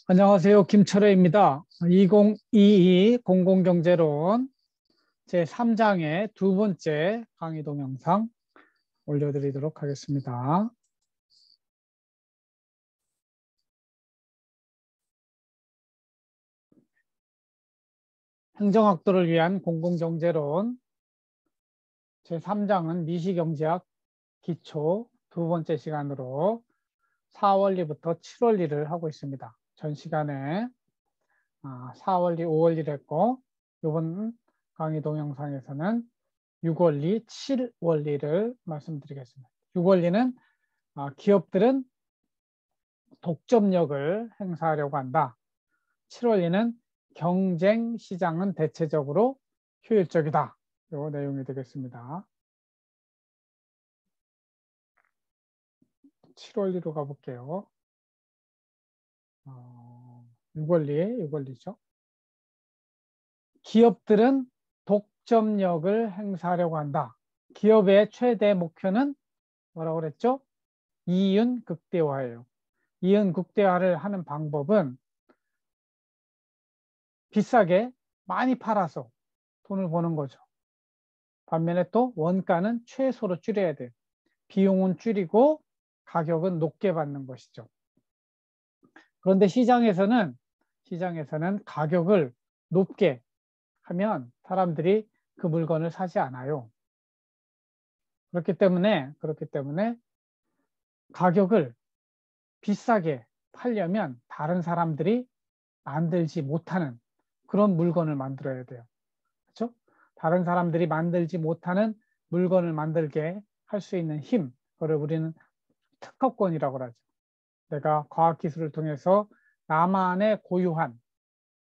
안녕하세요. 김철회입니다. 2022 공공경제론 제3장의 두 번째 강의 동영상 올려드리도록 하겠습니다. 행정학도를 위한 공공경제론 제3장은 미시경제학 기초 두 번째 시간으로 4원리부터 7원리를 하고 있습니다. 전 시간에 4원리, 5원리를 했고 이번 강의 동영상에서는 6원리, 7원리를 말씀드리겠습니다. 6원리는 기업들은 독점력을 행사하려고 한다. 7원리는 경쟁 시장은 대체적으로 효율적이다. 이 내용이 되겠습니다. 7원리로 가볼게요. 6원리죠. 기업들은 독점력을 행사하려고 한다. 기업의 최대 목표는 뭐라고 그랬죠? 이윤 극대화예요. 이윤 극대화를 하는 방법은 비싸게 많이 팔아서 돈을 버는 거죠. 반면에 또 원가는 최소로 줄여야 돼요. 비용은 줄이고 가격은 높게 받는 것이죠. 그런데 시장에서는 가격을 높게 하면 사람들이 그 물건을 사지 않아요. 그렇기 때문에 가격을 비싸게 팔려면 다른 사람들이 만들지 못하는 그런 물건을 만들어야 돼요. 그렇죠? 다른 사람들이 만들지 못하는 물건을 만들게 할 수 있는 힘, 그걸 우리는 특허권이라고 하죠. 내가 과학기술을 통해서 나만의 고유한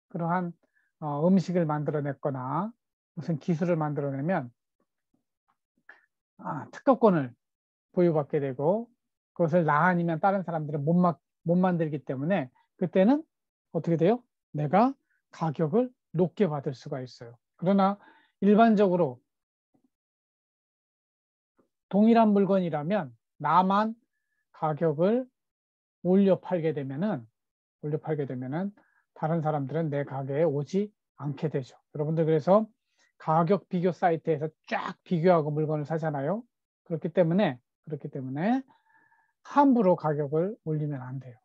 그러한 음식을 만들어냈거나 무슨 기술을 만들어내면 특허권을 보유받게 되고 그것을 나 아니면 다른 사람들은 못 만들기 때문에 그때는 어떻게 돼요? 내가 가격을 높게 받을 수가 있어요. 그러나 일반적으로 동일한 물건이라면 나만 가격을 올려 팔게 되면은 다른 사람들은 내 가게에 오지 않게 되죠. 여러분들 그래서 가격 비교 사이트에서 쫙 비교하고 물건을 사잖아요. 그렇기 때문에 함부로 가격을 올리면 안 돼요.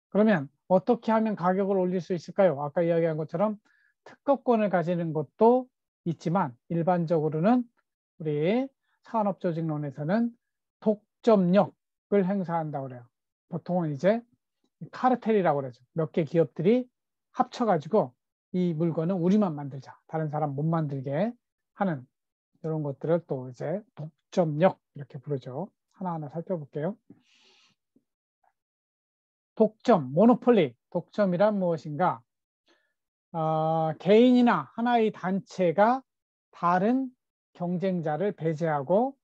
그러면 어떻게 하면 가격을 올릴 수 있을까요? 아까 이야기한 것처럼 특허권을 가지는 것도 있지만 일반적으로는 우리 산업조직론에서는 독점력을 행사한다고 그래요. 보통은 이제 카르텔이라고 그러죠. 몇 개 기업들이 합쳐가지고 이 물건은 우리만 만들자. 다른 사람 못 만들게 하는 이런 것들을 또 이제 독점력 이렇게 부르죠. 하나하나 살펴볼게요. 독점, 모노폴리. 독점이란 무엇인가? 개인이나 하나의 단체가 다른 경쟁자를 배제하고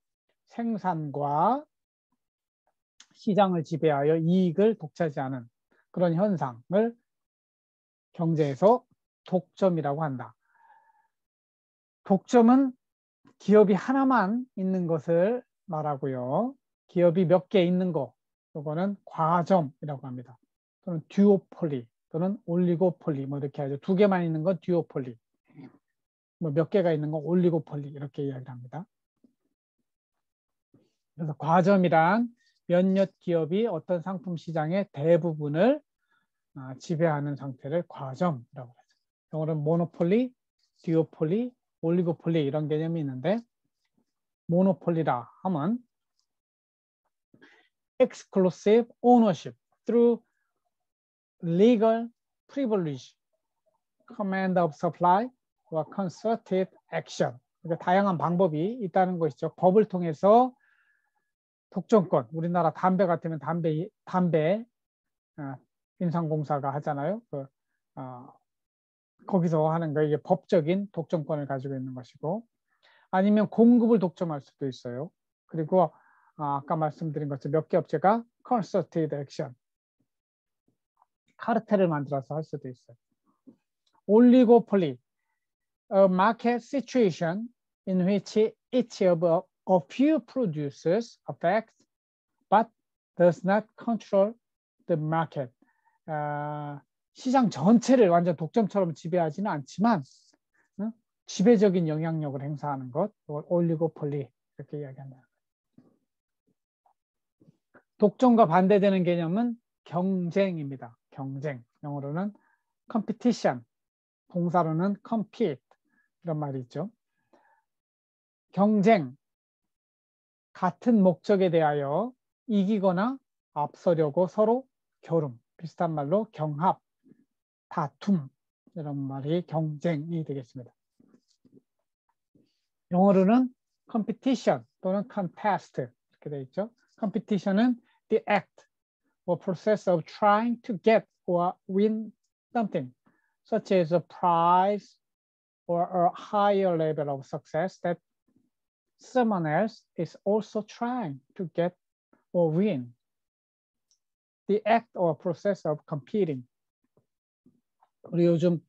생산과 시장을 지배하여 이익을 독차지하는 그런 현상을 경제에서 독점이라고 한다. 독점은 기업이 하나만 있는 것을 말하고요. 기업이 몇 개 있는 거, 이거는 과점이라고 합니다. 또는 듀오폴리 또는 올리고폴리 뭐 이렇게 하죠. 두 개만 있는 건 듀오폴리, 뭐 몇 개가 있는 건 올리고폴리 이렇게 이야기를 합니다. 그래서 과점이란 몇몇 기업이 어떤 상품 시장의 대부분을 지배하는 상태를 과점이라고 하죠. 영어로는 모노폴리, 듀오폴리, 올리고폴리 이런 개념이 있는데 모노폴리라 하면 exclusive ownership through legal privilege, command of supply, or concerted action. 그러니까 다양한 방법이 있다는 것이죠. 법을 통해서 독점권, 우리나라 담배 같으면 담배 인상공사가 하잖아요. 거기서 하는 거 이게 법적인 독점권을 가지고 있는 것이고, 아니면 공급을 독점할 수도 있어요. 그리고 아까 말씀드린 것처럼 몇 개 업체가 concerted action, 카르텔을 만들어서 할 수도 있어요. 올리고폴리, a market situation in which each of a few producers affects but does not control the market. 시장 전체를 완전 독점처럼 지배하지는 않지만 지배적인 영향력을 행사하는 것, 올리고폴리 이렇게 이야기한다. 독점과 반대되는 개념은 경쟁입니다. 경쟁. 영어로는 competition, 동사로는 compete 이런 말이 있죠. 경쟁, 같은 목적에 대하여 이기거나 앞서려고 서로 겨룸, 비슷한 말로 경합, 다툼 이런 말이 경쟁이 되겠습니다. 영어로는 competition 또는 contest 이렇게 되어 있죠. competition은 the act or process of trying to get or win something, such as a prize or a higher level of success that someone else is also trying to get or win. The act or process of competing. 우리 요즘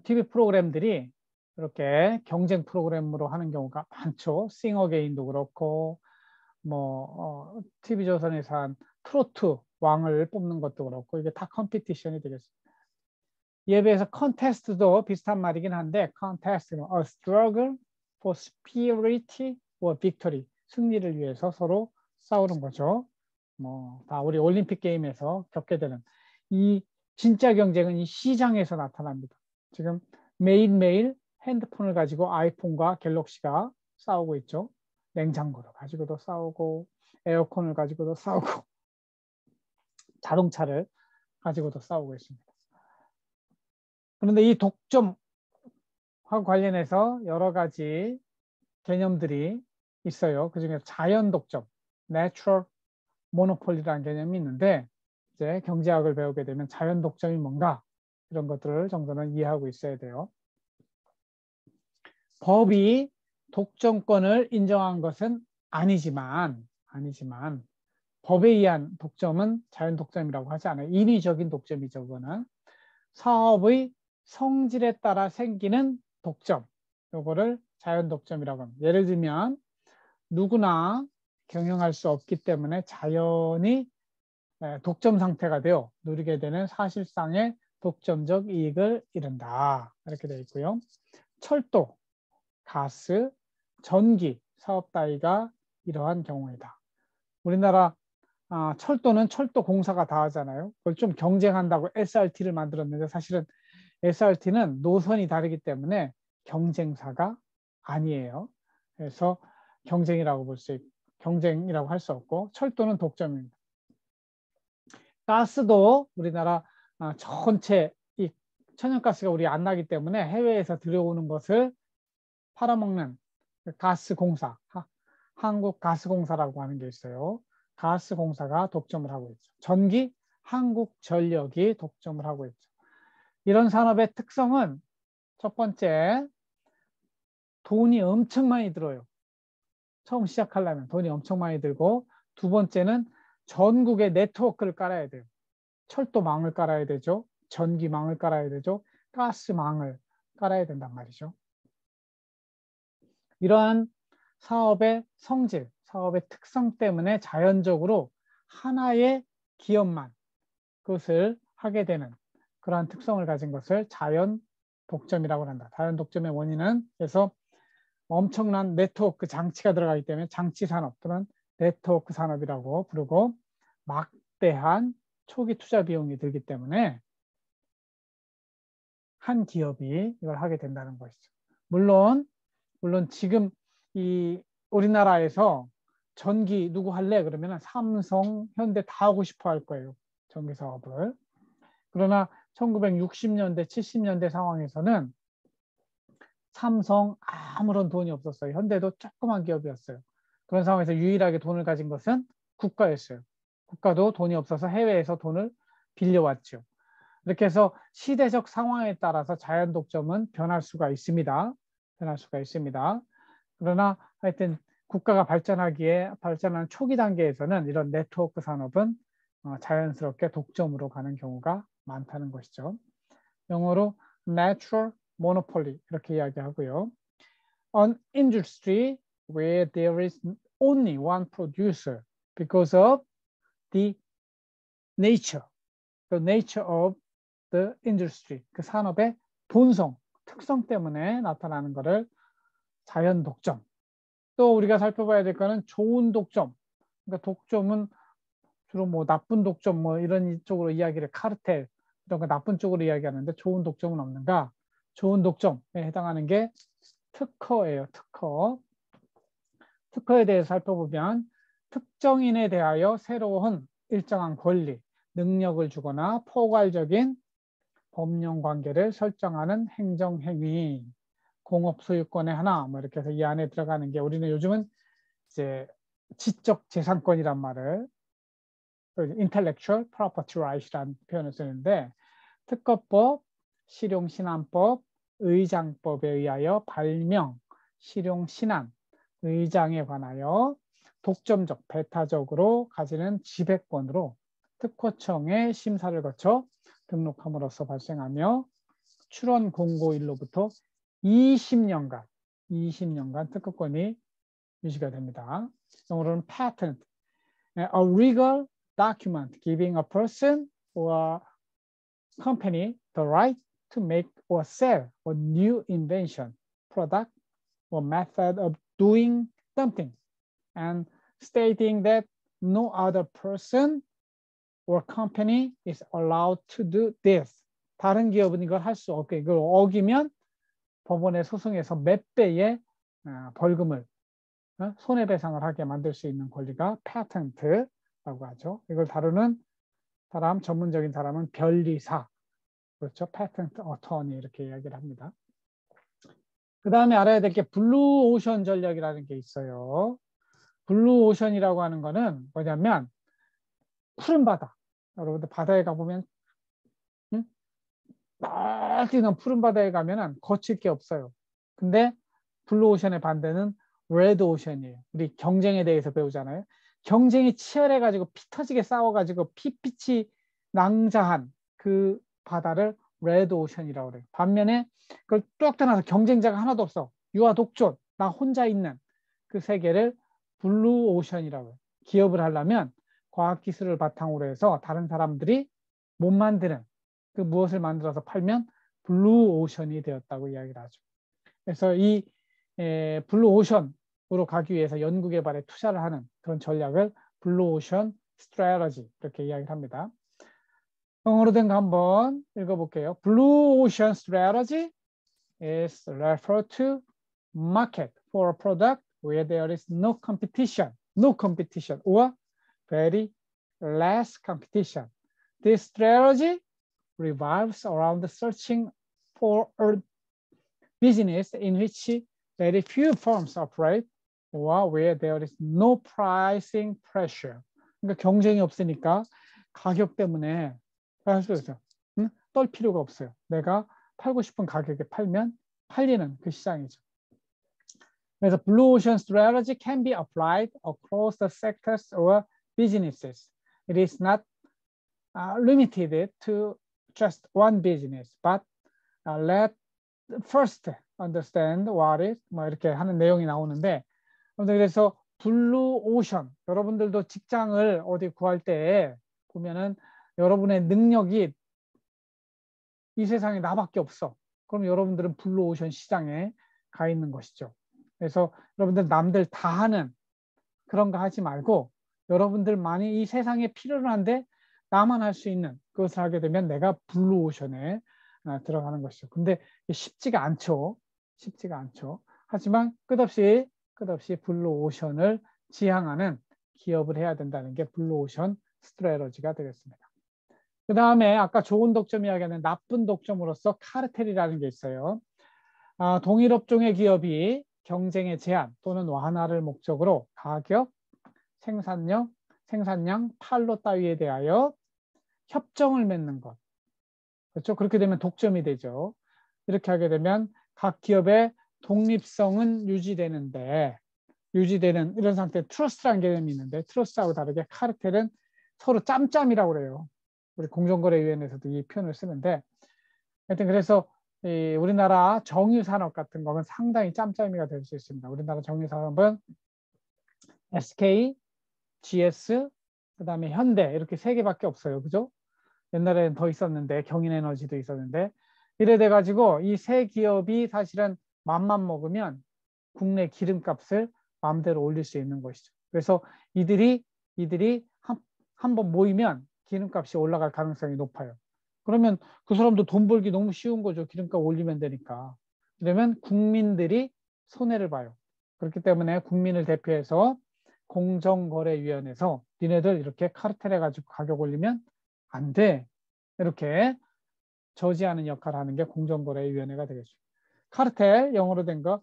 TV 프로그램들이 이렇게 경쟁 프로그램으로 하는 경우가 많죠. 싱어게인도 그렇고 TV조선에서 한 트로트 왕을 뽑는 것도 그렇고 이게 다 컴피티션이 되겠습니다. 이에 비해서 컨테스트도 비슷한 말이긴 한데 컨테스트는 a struggle for superiority or victory, 승리를 위해서 서로 싸우는 거죠. 다 우리 올림픽 게임에서 겪게 되는 이 진짜 경쟁은 이 시장에서 나타납니다. 지금 매일매일 핸드폰을 가지고 아이폰과 갤럭시가 싸우고 있죠. 냉장고를 가지고도 싸우고 에어컨을 가지고도 싸우고 자동차를 가지고도 싸우고 있습니다. 그런데 이 독점과 관련해서 여러 가지 개념들이 있어요. 그중에 자연 독점, natural monopoly라는 개념이 있는데 이제 경제학을 배우게 되면 자연 독점이 뭔가 이런 것들을 정도는 이해하고 있어야 돼요. 법이 독점권을 인정한 것은 아니지만 법에 의한 독점은 자연 독점이라고 하지 않아요. 인위적인 독점이죠. 그거는 사업의 성질에 따라 생기는 독점, 요거를 자연 독점이라고 합니다. 예를 들면 누구나 경영할 수 없기 때문에 자연히 독점 상태가 되어 누리게 되는 사실상의 독점적 이익을 이룬다. 이렇게 되어 있고요. 철도, 가스, 전기 사업 따위가 이러한 경우이다. 우리나라 철도는 철도공사가 다 하잖아요. 그걸 좀 경쟁한다고 SRT를 만들었는데 사실은 SRT는 노선이 다르기 때문에 경쟁사가 아니에요. 그래서 경쟁이라고 할 수 없고 철도는 독점입니다. 가스도 우리나라 전체 이 천연가스가 우리 안 나기 때문에 해외에서 들여오는 것을 팔아먹는 가스공사, 한국가스공사라고 하는 게 있어요. 가스공사가 독점을 하고 있죠. 전기, 한국전력이 독점을 하고 있죠. 이런 산업의 특성은 첫 번째, 돈이 엄청 많이 들어요. 처음 시작하려면 돈이 엄청 많이 들고, 두 번째는 전국에 네트워크를 깔아야 돼요. 철도망을 깔아야 되죠. 전기망을 깔아야 되죠. 가스망을 깔아야 된단 말이죠. 이러한 사업의 성질, 사업의 특성 때문에 자연적으로 하나의 기업만 그것을 하게 되는 그러한 특성을 가진 것을 자연 독점이라고 한다. 자연 독점의 원인은 그래서 엄청난 네트워크 장치가 들어가기 때문에 장치 산업 또는 네트워크 산업이라고 부르고 막대한 초기 투자 비용이 들기 때문에 한 기업이 이걸 하게 된다는 것이죠. 물론 지금 이 우리나라에서 전기 누구 할래? 그러면 삼성, 현대 다 하고 싶어 할 거예요. 전기 사업을. 그러나 1960년대, 70년대 상황에서는 삼성 아무런 돈이 없었어요. 현대도 조그만 기업이었어요. 그런 상황에서 유일하게 돈을 가진 것은 국가였어요. 국가도 돈이 없어서 해외에서 돈을 빌려왔죠. 이렇게 해서 시대적 상황에 따라서 자연 독점은 변할 수가 있습니다. 그러나 하여튼 국가가 발전하는 초기 단계에서는 이런 네트워크 산업은 자연스럽게 독점으로 가는 경우가 많다는 것이죠. 영어로 natural monopoly 이렇게 이야기하고요. An industry where there is only one producer because of the nature, the nature of the industry. 그 산업의 본성, 특성 때문에 나타나는 것을 자연 독점. 또 우리가 살펴봐야 될 거는 좋은 독점. 그러니까 독점은 주로 뭐 나쁜 독점 뭐 이런 쪽으로 이야기를 카르텔 이런 거 나쁜 쪽으로 이야기하는데 좋은 독점은 없는가? 좋은 독점에 해당하는 게 특허예요. 특허. 특허에 대해서 살펴보면 특정인에 대하여 새로운 일정한 권리, 능력을 주거나 포괄적인 법령 관계를 설정하는 행정행위, 공업 소유권의 하나, 뭐 이렇게 해서 이 안에 들어가는 게 우리는 요즘은 이제 지적 재산권이란 말을 intellectual property right이라는 표현을 쓰는데 특허법, 실용신안법, 의장법에 의하여 발명, 실용신안, 의장에 관하여 독점적, 배타적으로 가지는 지배권으로 특허청의 심사를 거쳐 등록함으로써 발생하며 출원 공고일로부터 20년간 특허권이 유지가 됩니다. 영어로는 patent, a legal document giving a person or company the right to make or sell a new invention, product, or method of doing something, and stating that no other person or company is allowed to do this. 다른 기업은 이걸 할 수 없게, 이걸 어기면 법원에 소송해서 몇 배의 벌금을 손해배상을 하게 만들 수 있는 권리가 패턴트라고 하죠. 이걸 다루는 사람, 전문적인 사람은 변리사, 그렇죠? 패턴트 어터니 이렇게 이야기를 합니다. 그 다음에 알아야 될 게 블루오션 전략이라는 게 있어요. 블루오션이라고 하는 거는 뭐냐면 푸른 바다. 여러분들 바다에 가보면 넓게는 푸른 바다에 가면은 거칠 게 없어요. 근데 블루오션의 반대는 레드오션이에요. 우리 경쟁에 대해서 배우잖아요. 경쟁이 치열해가지고 피 터지게 싸워가지고 피빛이 낭자한 그 바다를 레드오션이라고 그래요. 반면에 그걸 뚝 떠나서 경쟁자가 하나도 없어. 유아독존, 나 혼자 있는 그 세계를 블루오션이라고 해요. 기업을 하려면 과학기술을 바탕으로 해서 다른 사람들이 못 만드는 그 무엇을 만들어서 팔면 블루오션이 되었다고 이야기를 하죠. 그래서 이 블루오션으로 가기 위해서 연구개발에 투자를 하는 그런 전략을 블루오션 스트래터지 이렇게 이야기를 합니다. 영어로 된 거 한번 읽어볼게요. Blue Ocean strategy is referred to market for a product where there is no competition or very less competition. This strategy revolves around searching for a business in which very few firms operate or where there is no pricing pressure. 그러니까 경쟁이 없으니까 가격 때문에 할 수 있어요. 떨 필요가 없어요. 내가 팔고 싶은 가격에 팔면 팔리는 그 시장이죠. 그래서 Blue Ocean strategy can be applied across the sectors or businesses. It is not limited to just one business, but let first understand what is 뭐 이렇게 하는 내용이 나오는데 그래서 블루 오션 여러분들도 직장을 어디 구할 때 보면은 여러분의 능력이 이 세상에 나밖에 없어. 그럼 여러분들은 블루 오션 시장에 가 있는 것이죠. 그래서 여러분들 남들 다 하는 그런 거 하지 말고 여러분들만이 이 세상에 필요로 한데 나만 할 수 있는 그것을 하게 되면 내가 블루 오션에 들어가는 것이죠. 근데 쉽지가 않죠. 쉽지가 않죠. 하지만 끝없이 블루 오션을 지향하는 기업을 해야 된다는 게 블루 오션 스트래터지가 되겠습니다. 그 다음에 아까 좋은 독점 이야기하는 나쁜 독점으로서 카르텔이라는 게 있어요. 동일 업종의 기업이 경쟁의 제한 또는 완화를 목적으로 가격, 생산량, 판로 따위에 대하여 협정을 맺는 것. 그렇죠? 그렇게 되면 독점이 되죠. 이렇게 하게 되면 각 기업의 독립성은 유지되는 이런 상태에 트러스트라는 개념이 있는데 트러스트하고 다르게 카르텔은 서로 짬짬이라고 그래요. 우리 공정거래위원회에서도 이 표현을 쓰는데 하여튼 그래서 우리나라 정유산업 같은 거는 상당히 짬짬이가 될 수 있습니다. 우리나라 정유산업은 SK, GS, 그 다음에 현대 이렇게 세 개밖에 없어요. 그죠? 옛날에는 더 있었는데 경인에너지도 있었는데 이래 돼가지고 이 세 기업이 사실은 맘만 먹으면 국내 기름값을 마음대로 올릴 수 있는 것이죠. 그래서 이들이 한번 모이면 기름값이 올라갈 가능성이 높아요. 그러면 그 사람도 돈 벌기 너무 쉬운 거죠. 기름값 올리면 되니까. 그러면 국민들이 손해를 봐요. 그렇기 때문에 국민을 대표해서 공정거래위원회에서 니네들 이렇게 카르텔 해가지고 가격 올리면 안 돼. 이렇게 저지하는 역할을 하는 게 공정거래위원회가 되겠죠. 카르텔, 영어로 된 거,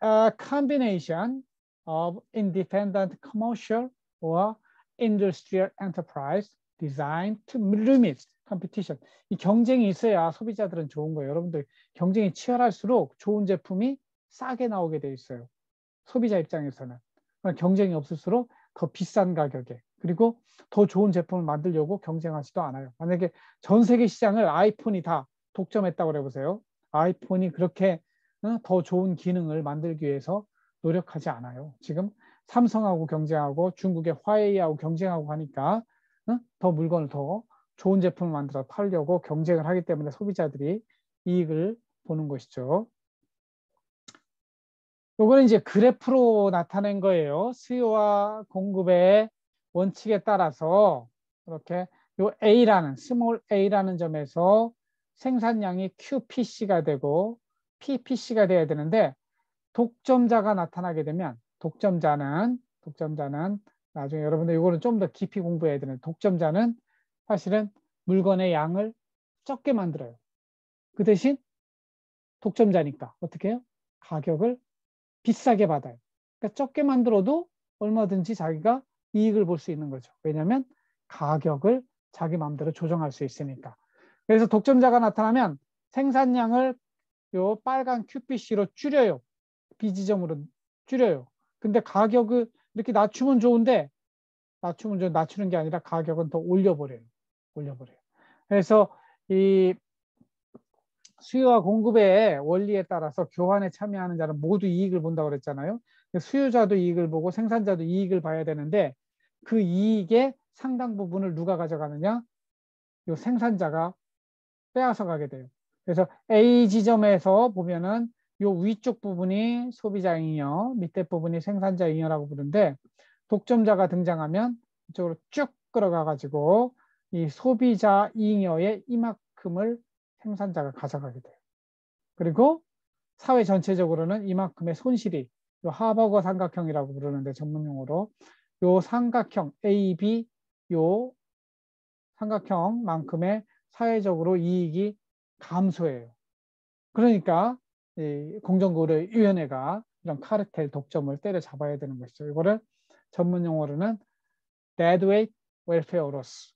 a combination of independent commercial or industrial enterprise designed to limit competition. 이 경쟁이 있어야 소비자들은 좋은 거예요. 여러분들 경쟁이 치열할수록 좋은 제품이 싸게 나오게 돼 있어요. 소비자 입장에서는. 경쟁이 없을수록 더 비싼 가격에 그리고 더 좋은 제품을 만들려고 경쟁하지도 않아요. 만약에 전 세계 시장을 아이폰이 다 독점했다고 해보세요. 아이폰이 그렇게 더 좋은 기능을 만들기 위해서 노력하지 않아요. 지금 삼성하고 경쟁하고 중국의 화웨이하고 경쟁하고 하니까 더 물건을 더 좋은 제품을 만들어 팔려고 경쟁을 하기 때문에 소비자들이 이익을 보는 것이죠. 요거는 이제 그래프로 나타낸 거예요. 수요와 공급의 원칙에 따라서 이렇게 요 A라는 스몰 A라는 점에서 생산량이 QPC가 되고 PPC가 돼야 되는데 독점자가 나타나게 되면 독점자는 나중에 여러분들 이거는 좀 더 깊이 공부해야 되는 독점자는 사실은 물건의 양을 적게 만들어요. 그 대신 독점자니까 어떻게 해요? 가격을 비싸게 받아요. 그러니까 적게 만들어도 얼마든지 자기가 이익을 볼 수 있는 거죠. 왜냐하면 가격을 자기 마음대로 조정할 수 있으니까. 그래서 독점자가 나타나면 생산량을 요 빨간 QPC로 줄여요. B지점으로 줄여요. 근데 가격을 이렇게 낮추면 좋은데 낮추는 게 아니라 가격은 더 올려버려요. 그래서 이 수요와 공급의 원리에 따라서 교환에 참여하는 자는 모두 이익을 본다고 그랬잖아요. 수요자도 이익을 보고 생산자도 이익을 봐야 되는데 그 이익의 상당 부분을 누가 가져가느냐? 이 생산자가 빼앗아 가게 돼요. 그래서 A 지점에서 보면은 이 위쪽 부분이 소비자 잉여, 밑에 부분이 생산자 잉여라고 부르는데 독점자가 등장하면 이쪽으로 쭉 끌어가 가지고 이 소비자 잉여의 이만큼을 생산자가 가져가게 돼요. 그리고 사회 전체적으로는 이만큼의 손실이 요 하버거 삼각형이라고 부르는데 전문용어로 요 삼각형 AB 요 삼각형만큼의 사회적으로 이익이 감소해요. 그러니까 이 공정거래위원회가 이런 카르텔 독점을 때려잡아야 되는 것이죠. 이거를 전문용어로는 deadweight welfare loss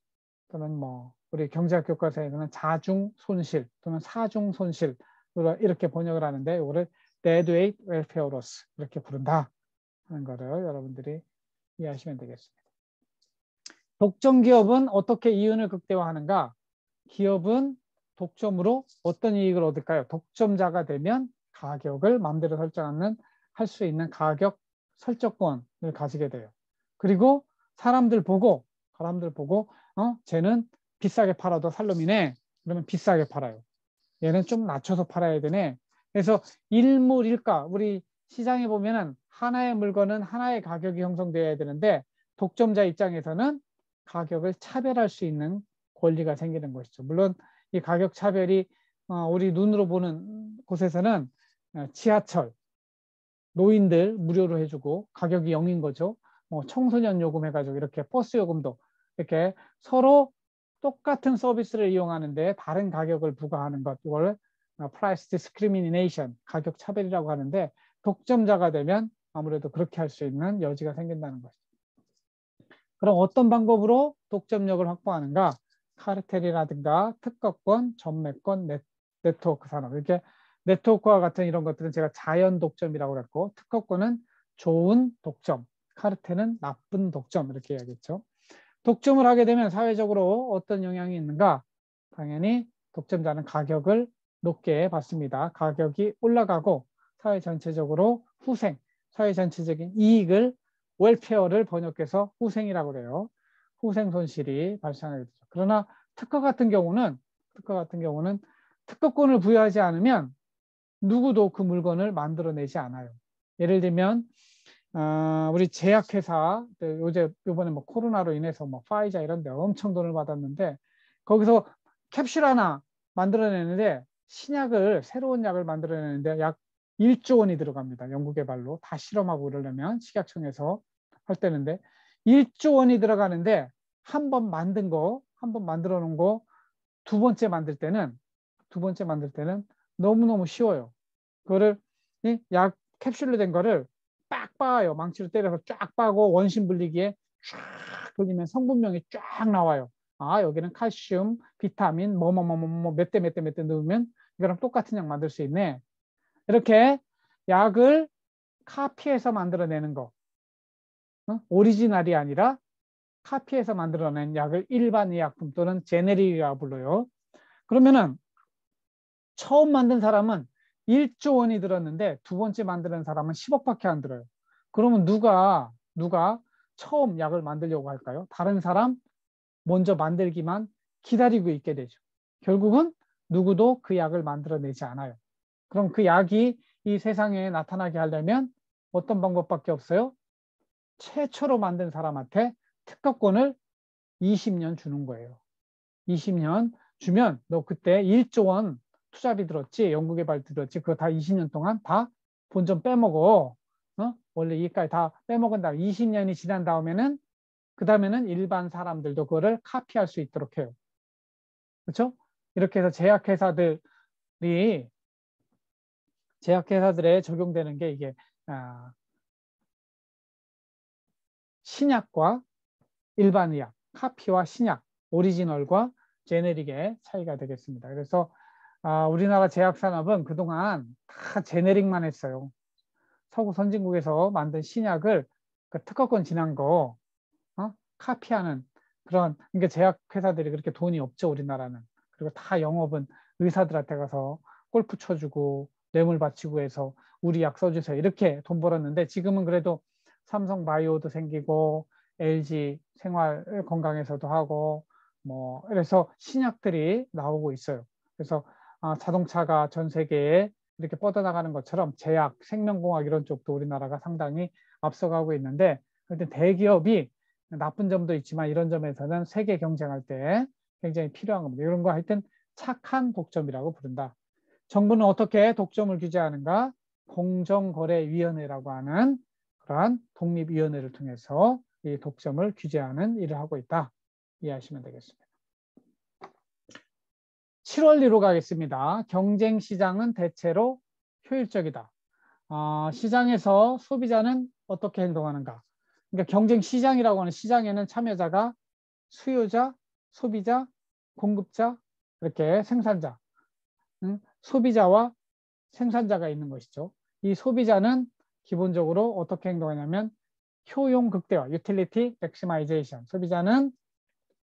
또는 뭐 우리 경제학 교과서에서는 자중 손실 또는 사중 손실 이렇게 번역을 하는데 이거를 deadweight welfare loss 이렇게 부른다 하는 거를 여러분들이 이해하시면 되겠습니다. 독점 기업은 어떻게 이윤을 극대화하는가? 기업은 독점으로 어떤 이익을 얻을까요? 독점자가 되면 가격을 마음대로 설정하는 할 수 있는 가격 설정권을 가지게 돼요. 그리고 사람들 보고 쟤는 비싸게 팔아도 살 놈이네. 그러면 비싸게 팔아요. 얘는 좀 낮춰서 팔아야 되네. 그래서 일물일가 우리 시장에 보면은 하나의 물건은 하나의 가격이 형성되어야 되는데 독점자 입장에서는 가격을 차별할 수 있는 권리가 생기는 것이죠. 물론 이 가격 차별이 우리 눈으로 보는 곳에서는 지하철, 노인들 무료로 해주고 가격이 0인 거죠. 청소년 요금 해가지고 이렇게 버스 요금도 이렇게 서로 똑같은 서비스를 이용하는데 다른 가격을 부과하는 것, 이걸 price discrimination, 가격 차별이라고 하는데 독점자가 되면 아무래도 그렇게 할 수 있는 여지가 생긴다는 것이죠. 그럼 어떤 방법으로 독점력을 확보하는가? 카르텔이라든가 특허권, 전매권, 네트워크 산업. 이렇게 네트워크와 같은 이런 것들은 제가 자연 독점이라고 그랬고 특허권은 좋은 독점, 카르텔은 나쁜 독점 이렇게 이야기했죠. 독점을 하게 되면 사회적으로 어떤 영향이 있는가? 당연히 독점자는 가격을 높게 받습니다. 가격이 올라가고 사회 전체적으로 후생, 사회 전체적인 이익을 웰페어를 번역해서 후생이라고 그래요. 후생 손실이 발생하게 되죠. 그러나 특허 같은 경우는 특허권을 부여하지 않으면 누구도 그 물건을 만들어내지 않아요. 예를 들면 우리 제약회사 요번에 뭐 코로나로 인해서 뭐 파이자 이런 데 엄청 돈을 받았는데 거기서 캡슐 하나 만들어내는데 새로운 약을 만들어내는데 약 1조 원이 들어갑니다. 연구개발로 다 실험하고 그러려면 식약청에서 할 때는데 1조 원이 들어가는데 한 번 만들어 놓은 거 두 번째 만들 때는 너무너무 쉬워요. 그거를 약 캡슐로 된 거를 빡 빻아요. 망치로 때려서 쫙 빻고 원심 분리기에 쫙 돌리면 성분명이 쫙 나와요. 아, 여기는 칼슘, 비타민, 몇 대 넣으면 이거랑 똑같은 약 만들 수 있네. 이렇게 약을 카피해서 만들어내는 거. 오리지널이 아니라 카피해서 만들어낸 약을 일반 의약품 또는 제네릭이라고 불러요. 그러면은 처음 만든 사람은 1조 원이 들었는데 두 번째 만드는 사람은 10억밖에 안 들어요. 그러면 누가 처음 약을 만들려고 할까요? 다른 사람 먼저 만들기만 기다리고 있게 되죠. 결국은 누구도 그 약을 만들어내지 않아요. 그럼 그 약이 이 세상에 나타나게 하려면 어떤 방법밖에 없어요? 최초로 만든 사람한테 특허권을 20년 주는 거예요. 20년 주면 너 그때 1조 원 투자비 들었지, 연구개발 들었지, 그거 다 20년 동안 다 본전 빼먹어. 원래 이까지 다 빼먹은 다음 20년이 지난 다음에는 그 다음에는 일반 사람들도 그거를 카피할 수 있도록 해요. 그렇죠? 이렇게 해서 제약회사들에 적용되는 게 이게 신약과 일반 의약, 카피와 신약, 오리지널과 제네릭의 차이가 되겠습니다. 그래서 우리나라 제약산업은 그동안 다 제네릭만 했어요. 서구 선진국에서 만든 신약을 그 특허권 지난 거 카피하는 그러니까 제약회사들이 그렇게 돈이 없죠, 우리나라는. 그리고 다 영업은 의사들한테 가서 골프 쳐주고 뇌물 바치고 해서 우리 약 써주세요 이렇게 돈 벌었는데 지금은 그래도 삼성바이오도 생기고 LG 생활 건강에서도 하고 뭐 그래서 신약들이 나오고 있어요. 그래서 자동차가 전 세계에 이렇게 뻗어나가는 것처럼 제약, 생명공학 이런 쪽도 우리나라가 상당히 앞서가고 있는데 근데 대기업이 나쁜 점도 있지만 이런 점에서는 세계 경쟁할 때 굉장히 필요한 겁니다. 이런 거 하여튼 착한 독점이라고 부른다. 정부는 어떻게 독점을 규제하는가? 공정거래위원회라고 하는 그러한 독립위원회를 통해서 이 독점을 규제하는 일을 하고 있다. 이해하시면 되겠습니다. 7원리로 가겠습니다. 경쟁시장은 대체로 효율적이다. 시장에서 소비자는 어떻게 행동하는가? 그러니까 경쟁시장이라고 하는 시장에는 참여자가 수요자, 소비자, 공급자, 이렇게 생산자, 소비자와 생산자가 있는 것이죠. 이 소비자는 기본적으로 어떻게 행동하냐면 효용 극대화, utility maximization. 소비자는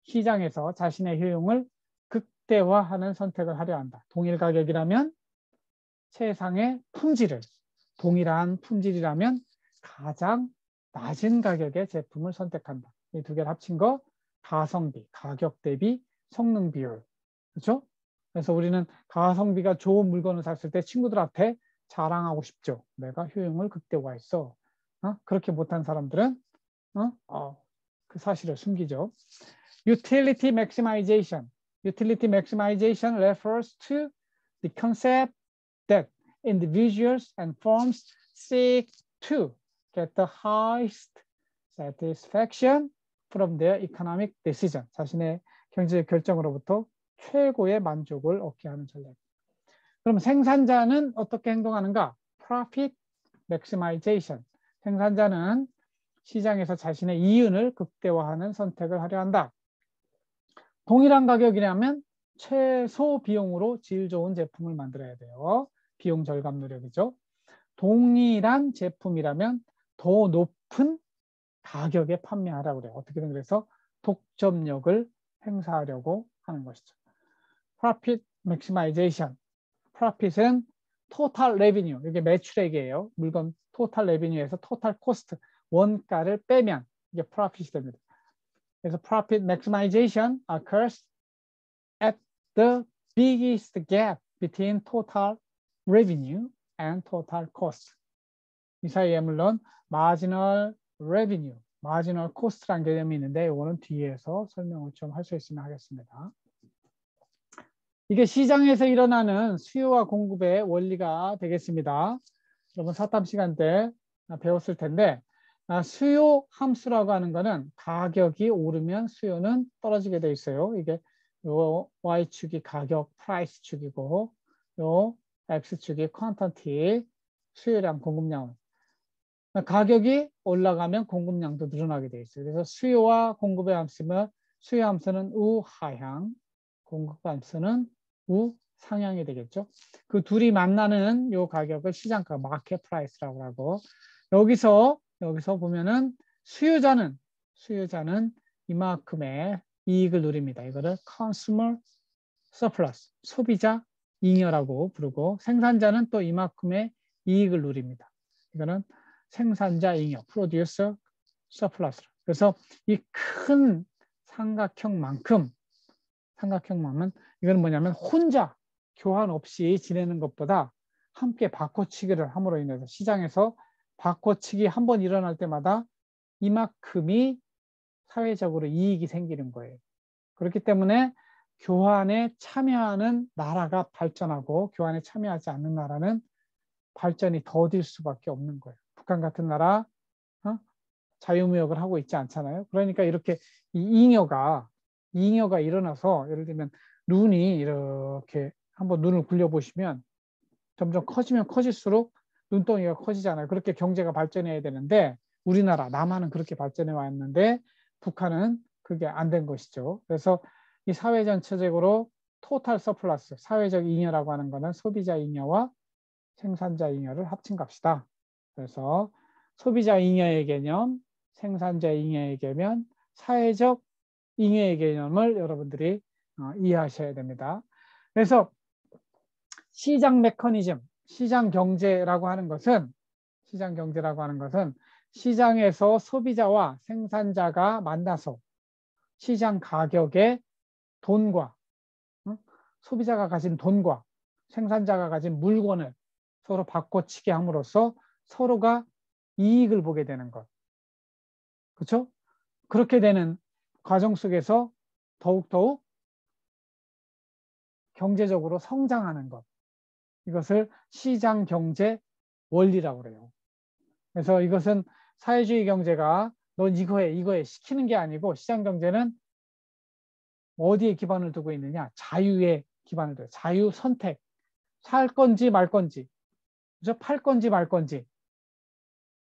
시장에서 자신의 효용을 극대화하는 선택을 하려 한다. 동일 가격이라면 최상의 품질을, 동일한 품질이라면 가장 낮은 가격의 제품을 선택한다. 이 두 개를 합친 거 가성비, 가격 대비 성능 비율. 그렇죠? 그래서 우리는 가성비가 좋은 물건을 샀을 때 친구들한테 자랑하고 싶죠. 내가 효용을 극대화했어. 그렇게 못한 사람들은 그 사실을 숨기죠. Utility maximization. Utility maximization refers to the concept that individuals and firms seek to get the highest satisfaction from their economic decision. 자신의 경제적 결정으로부터 최고의 만족을 얻게 하는 전략. 그럼 생산자는 어떻게 행동하는가? Profit maximization. 생산자는 시장에서 자신의 이윤을 극대화하는 선택을 하려 한다. 동일한 가격이라면 최소 비용으로 질 좋은 제품을 만들어야 돼요. 비용 절감 노력이죠. 동일한 제품이라면 더 높은 가격에 판매하라고 그래요. 어떻게든 그래서 독점력을 행사하려고 하는 것이죠. Profit maximization. Profit은 total revenue, 이게 매출액이에요. 물건 total revenue에서 total cost, 원가를 빼면 이게 profit이 됩니다. 그래서 profit maximization occurs the biggest gap between total revenue and total cost. 이 사이에 물론 marginal revenue, marginal cost라는 개념이 있는데 이거는 뒤에서 설명을 좀 할 수 있으면 하겠습니다. 이게 시장에서 일어나는 수요와 공급의 원리가 되겠습니다. 여러분 사탐 시간 때 배웠을 텐데 수요 함수라고 하는 거는 가격이 오르면 수요는 떨어지게 돼 있어요. 이게 요 Y축이 가격, 프라이스 축이고 요 X축이 퀀턴티, 수요량, 공급량. 가격이 올라가면 공급량도 늘어나게 돼 있어요. 그래서 수요와 공급의 함수는 수요 함수는 우하향, 공급 함수는 우상향이 되겠죠. 그 둘이 만나는 요 가격을 시장가 마켓 프라이스라고 하고 여기서 보면은 수요자는 이만큼의 이익을 누립니다. 이거를 consumer surplus, 소비자 잉여라고 부르고 생산자는 또 이만큼의 이익을 누립니다. 이거는 생산자 잉여, producer surplus. 그래서 이 큰 삼각형만큼 이건 뭐냐면 혼자 교환 없이 지내는 것보다 함께 바꿔치기를 함으로 인해서 시장에서 바꿔치기 한 번 일어날 때마다 이만큼이 사회적으로 이익이 생기는 거예요. 그렇기 때문에 교환에 참여하는 나라가 발전하고 교환에 참여하지 않는 나라는 발전이 더딜 수밖에 없는 거예요. 북한 같은 나라 자유무역을 하고 있지 않잖아요. 그러니까 이렇게 이 잉여가 일어나서 예를 들면 눈이 이렇게 한번 눈을 굴려보시면 점점 커지면 커질수록 눈덩이가 커지잖아요. 그렇게 경제가 발전해야 되는데 우리나라 남한은 그렇게 발전해 왔는데 북한은 그게 안 된 것이죠. 그래서 이 사회 전체적으로 토탈 서플러스, 사회적 잉여라고 하는 거는 소비자 잉여와 생산자 잉여를 합친 값이다. 그래서 소비자 잉여의 개념, 생산자 잉여의 개념, 사회적 잉여의 개념을 여러분들이 이해하셔야 됩니다. 그래서 시장 메커니즘, 시장 경제라고 하는 것은 시장에서 소비자와 생산자가 만나서 시장 가격의 돈과 소비자가 가진 돈과 생산자가 가진 물건을 서로 바꿔치기 함으로써 서로가 이익을 보게 되는 것. 그렇죠? 그렇게 되는 과정 속에서 더욱더욱 경제적으로 성장하는 것. 이것을 시장 경제 원리라고 그래요. 그래서 이것은 사회주의 경제가 넌 이거 해 시키는 게 아니고 시장 경제는 어디에 기반을 두고 있느냐? 자유에 기반을 둬요. 자유 선택. 살 건지 말 건지. 그죠? 팔 건지 말 건지.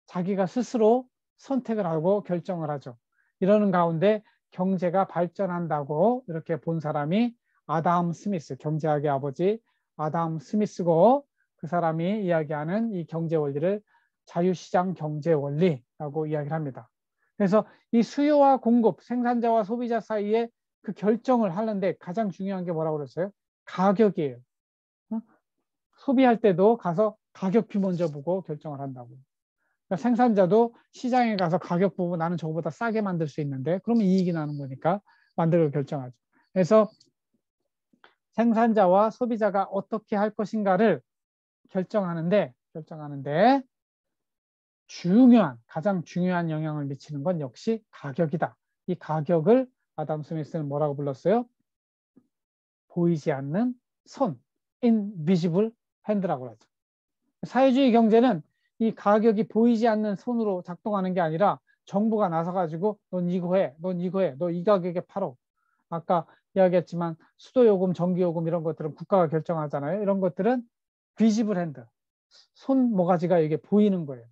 자기가 스스로 선택을 하고 결정을 하죠. 이러는 가운데 경제가 발전한다고 이렇게 본 사람이 아담 스미스, 경제학의 아버지 아담 스미스고 그 사람이 이야기하는 이 경제 원리를 자유시장 경제 원리라고 이야기를 합니다. 그래서 이 수요와 공급, 생산자와 소비자 사이에 그 결정을 하는데 가장 중요한 게 뭐라고 그랬어요? 가격이에요. 소비할 때도 가서 가격표 먼저 보고 결정을 한다고. 그러니까 생산자도 시장에 가서 가격 보고 나는 저거보다 싸게 만들 수 있는데 그러면 이익이 나는 거니까 만들고 결정하죠. 그래서 생산자와 소비자가 어떻게 할 것인가를 결정하는데 가장 중요한 영향을 미치는 건 역시 가격이다. 이 가격을 아담 스미스는 뭐라고 불렀어요? 보이지 않는 손, invisible hand라고 하죠. 사회주의 경제는 이 가격이 보이지 않는 손으로 작동하는 게 아니라 정부가 나서가지고 넌 이거 해, 너 이 가격에 팔어. 아까 이야기했지만 수도요금, 전기요금 이런 것들은 국가가 결정하잖아요. 이런 것들은 비지블 핸드, 손 모가지가 이게 보이는 거예요.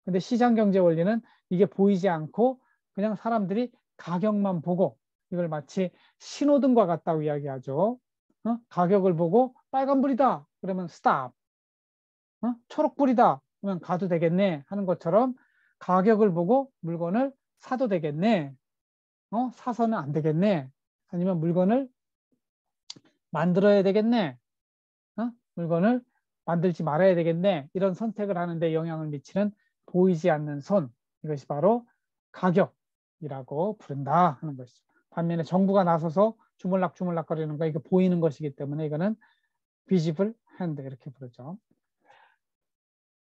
근데 시장경제 원리는 이게 보이지 않고 그냥 사람들이 가격만 보고 이걸 마치 신호등과 같다고 이야기하죠. 가격을 보고 빨간불이다 그러면 스탑, 초록불이다 그러면 가도 되겠네 하는 것처럼 가격을 보고 물건을 사도 되겠네, 사서는 안 되겠네, 아니면 물건을 만들어야 되겠네, 물건을 만들지 말아야 되겠네, 이런 선택을 하는데 영향을 미치는 보이지 않는 손, 이것이 바로 가격이라고 부른다 하는 것이죠. 반면에 정부가 나서서 주물락주물락 거리는 거 이거 보이는 것이기 때문에 이거는 visible hand 이렇게 부르죠.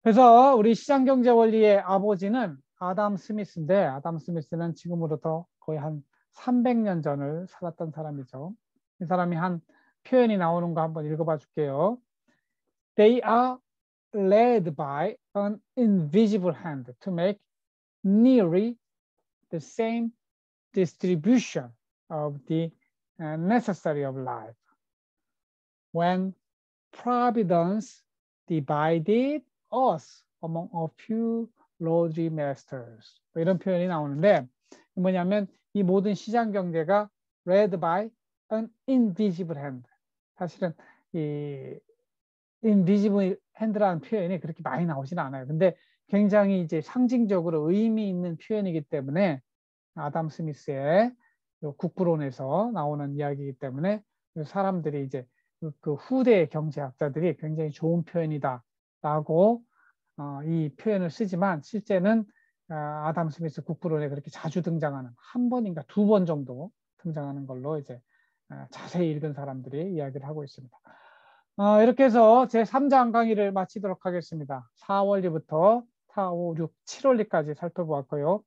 그래서 우리 시장경제 원리의 아버지는 아담 스미스인데 아담 스미스는 지금으로부터 거의 한 300년 전을 살았던 사람이죠. 이 사람이 한 표현이 나오는 거 한번 읽어봐 줄게요. They are led by an invisible hand to make nearly the same distribution of the necessary of life. When providence divided us among a few lordly masters. 이런 표현이 나오는데 뭐냐면 이 모든 시장 경제가 led by an invisible hand. 사실은 이 invisible hand라는 표현이 그렇게 많이 나오지는 않아요. 근데 굉장히 이제 상징적으로 의미 있는 표현이기 때문에 아담 스미스의 국부론에서 나오는 이야기이기 때문에 사람들이 이제 그 후대 경제학자들이 굉장히 좋은 표현이다라고 이 표현을 쓰지만 실제는 아담 스미스 국부론에 그렇게 자주 등장하는 한 번인가 두 번 정도 등장하는 걸로 이제 자세히 읽은 사람들이 이야기를 하고 있습니다. 이렇게 해서 제 3장 강의를 마치도록 하겠습니다. 4원리부터 4, 5, 6, 7원리까지 살펴보았고요.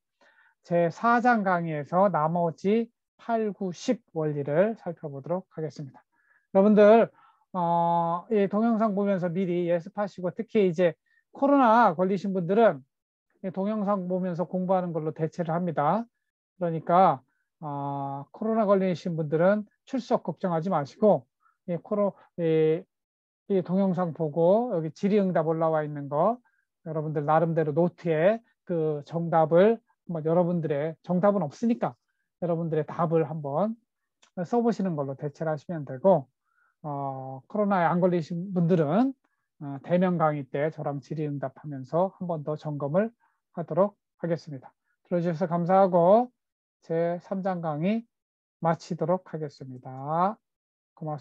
제 4장 강의에서 나머지 8, 9, 10 원리를 살펴보도록 하겠습니다. 여러분들 이 동영상 보면서 미리 예습하시고 특히 이제 코로나 걸리신 분들은 이 동영상 보면서 공부하는 걸로 대체를 합니다. 그러니까 코로나 걸리신 분들은 출석 걱정하지 마시고 이 동영상 보고 여기 질의응답 올라와 있는 거 여러분들 나름대로 노트에 그 정답을 여러분들의 정답은 없으니까 여러분들의 답을 한번 써보시는 걸로 대체를 하시면 되고 코로나에 안 걸리신 분들은 대면 강의 때 저랑 질의응답하면서 한 번 더 점검을 하도록 하겠습니다. 들어주셔서 감사하고 제 3장 강의 마치도록 하겠습니다. 고맙습니다.